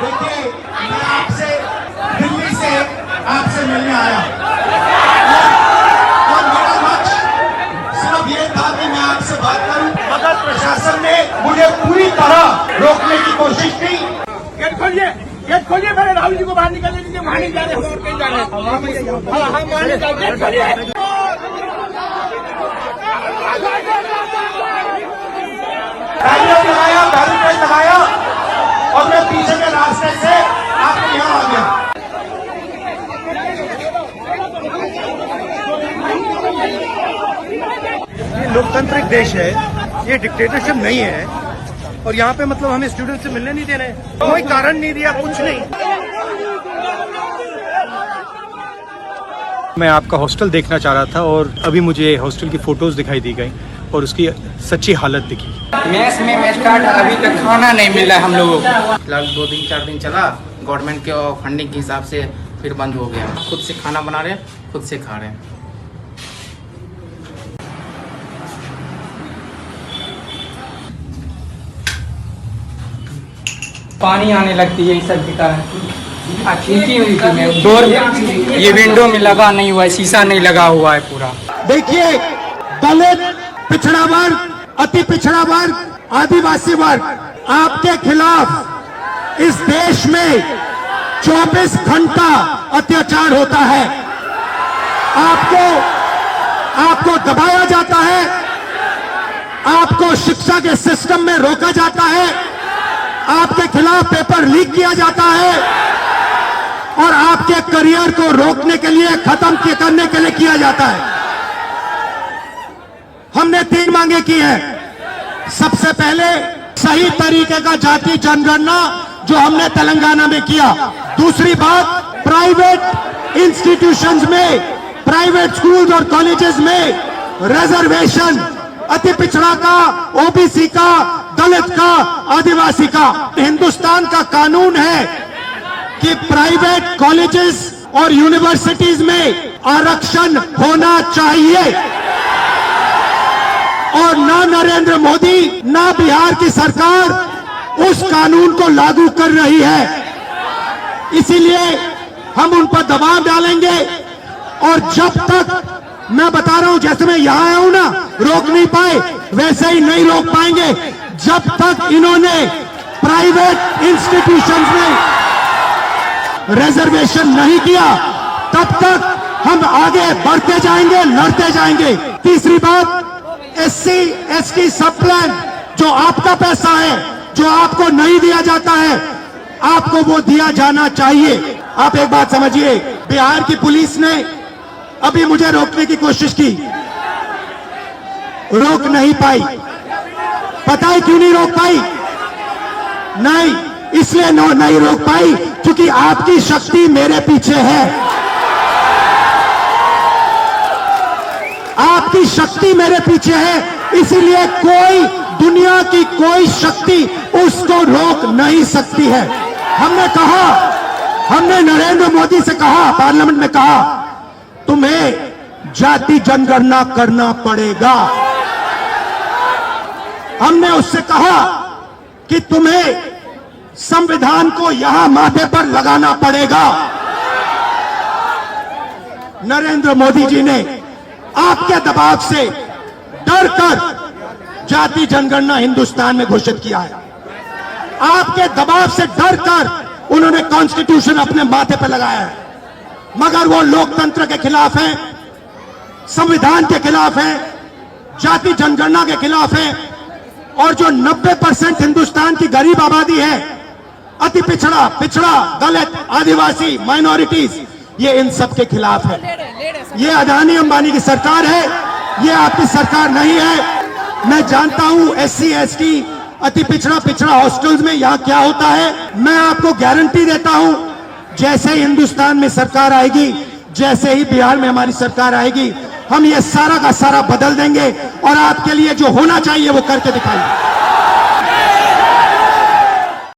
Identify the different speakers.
Speaker 1: देखिए, मैं आपसे दिल्ली से आपसे मिलने आया और मेरा लक्ष्य सिर्फ ये था कि मैं आपसे बात करूं, मगर प्रशासन ने मुझे पूरी तरह रोकने की कोशिश की।
Speaker 2: गेट खोलिए पहले राहुल जी को बाहर निकलने दीजिए। वहाँ नहीं जा रहे, हम और कहीं जा रहे हैं। हाँ, हम वहाँ नहीं जा रहे। गेट खोलिए।
Speaker 1: बैरिकेड लगाया और मैं पीछे के रास्ते से आपके यहाँ आ गया।
Speaker 3: ये लोकतांत्रिक देश है, ये डिक्टेटरशिप नहीं है। और यहाँ पे मतलब हमें स्टूडेंट से मिलने नहीं दे रहे, कोई कारण नहीं दिया, कुछ नहीं। मैं आपका हॉस्टल देखना चाह रहा था और अभी मुझे हॉस्टल की फोटोज दिखाई दी गई और उसकी सच्ची हालत दिखी।
Speaker 4: मेस में स्टार्ट अभी तक खाना नहीं मिला है हम लोगों को। फिलहाल 2 दिन 4 दिन चला, गवर्नमेंट के फंडिंग के हिसाब से फिर बंद हो गया। खुद से खाना बना रहे हैं, खुद से खा रहे हैं। पानी आने लगती है, सब दिखा है। खिड़की में डोर, ये विंडो में लगा नहीं हुआ है, शीशा नहीं लगा हुआ है पूरा।
Speaker 1: देखिए, दलित, पिछड़ा वर्ग, अति पिछड़ा वर्ग, आदिवासी वर्ग, आपके खिलाफ इस देश में 24 घंटा अत्याचार होता है। आपको दबाया जाता है, आपको शिक्षा के सिस्टम में रोका जाता है, आपके खिलाफ पेपर लीक किया जाता है और आपके करियर को रोकने के लिए, खत्म करने के लिए किया जाता है। हमने 3 मांगे की हैं। सबसे पहले सही तरीके का जाति जनगणना जो हमने तेलंगाना में किया। दूसरी बात, प्राइवेट इंस्टीट्यूशंस में, प्राइवेट स्कूल्स और कॉलेजेस में रिजर्वेशन, अति पिछड़ा का, ओबीसी का, दलित का, आदिवासी का। हिंदुस्तान का कानून है कि प्राइवेट कॉलेजेस और यूनिवर्सिटीज में आरक्षण होना चाहिए और ना नरेंद्र मोदी ना बिहार की सरकार उस कानून को लागू कर रही है। इसीलिए हम उन पर दबाव डालेंगे और जब तक, मैं बता रहा हूं, जैसे मैं यहां आया हूं ना, रोक नहीं पाए, वैसे ही नहीं रोक पाएंगे जब तक इन्होंने प्राइवेट इंस्टीट्यूशंस में रिजर्वेशन नहीं किया। तब तक हम आगे बढ़ते जाएंगे, लड़ते जाएंगे। तीसरी बात, SC ST सब प्लान, जो आपका पैसा है, जो आपको नहीं दिया जाता है, आपको वो दिया जाना चाहिए। आप एक बात समझिए, बिहार की पुलिस ने अभी मुझे रोकने की कोशिश की, रोक नहीं पाई। पता है क्यों नहीं रोक पाई? नहीं, इसलिए नहीं रोक पाई क्योंकि आपकी शक्ति मेरे पीछे है। आपकी शक्ति मेरे पीछे है, इसीलिए कोई, दुनिया की कोई शक्ति उसको रोक नहीं सकती है। हमने नरेंद्र मोदी से कहा, पार्लियामेंट में कहा, तुम्हें जाति जनगणना करना पड़ेगा। हमने उससे कहा कि तुम्हें संविधान को यहां माथे पर लगाना पड़ेगा। नरेंद्र मोदी जी ने आपके दबाव से डरकर जाति जनगणना हिंदुस्तान में घोषित किया है। आपके दबाव से डरकर उन्होंने कॉन्स्टिट्यूशन अपने माथे पर लगाया है, मगर वो लोकतंत्र के खिलाफ हैं, संविधान के खिलाफ हैं, जाति जनगणना के खिलाफ हैं। और जो 90% हिंदुस्तान की गरीब आबादी है, अति पिछड़ा, दलित, आदिवासी, माइनॉरिटीज, ये इन सब के खिलाफ है। ये अदानी अंबानी की सरकार है, ये आपकी सरकार नहीं है। मैं जानता हूं SC ST अति पिछड़ा हॉस्टल्स में यहां क्या होता है। मैं आपको गारंटी देता हूं, जैसे ही हिंदुस्तान में सरकार आएगी, जैसे ही बिहार में हमारी सरकार आएगी, हम ये सारा का सारा बदल देंगे और आपके लिए जो होना चाहिए वो करके दिखाएंगे।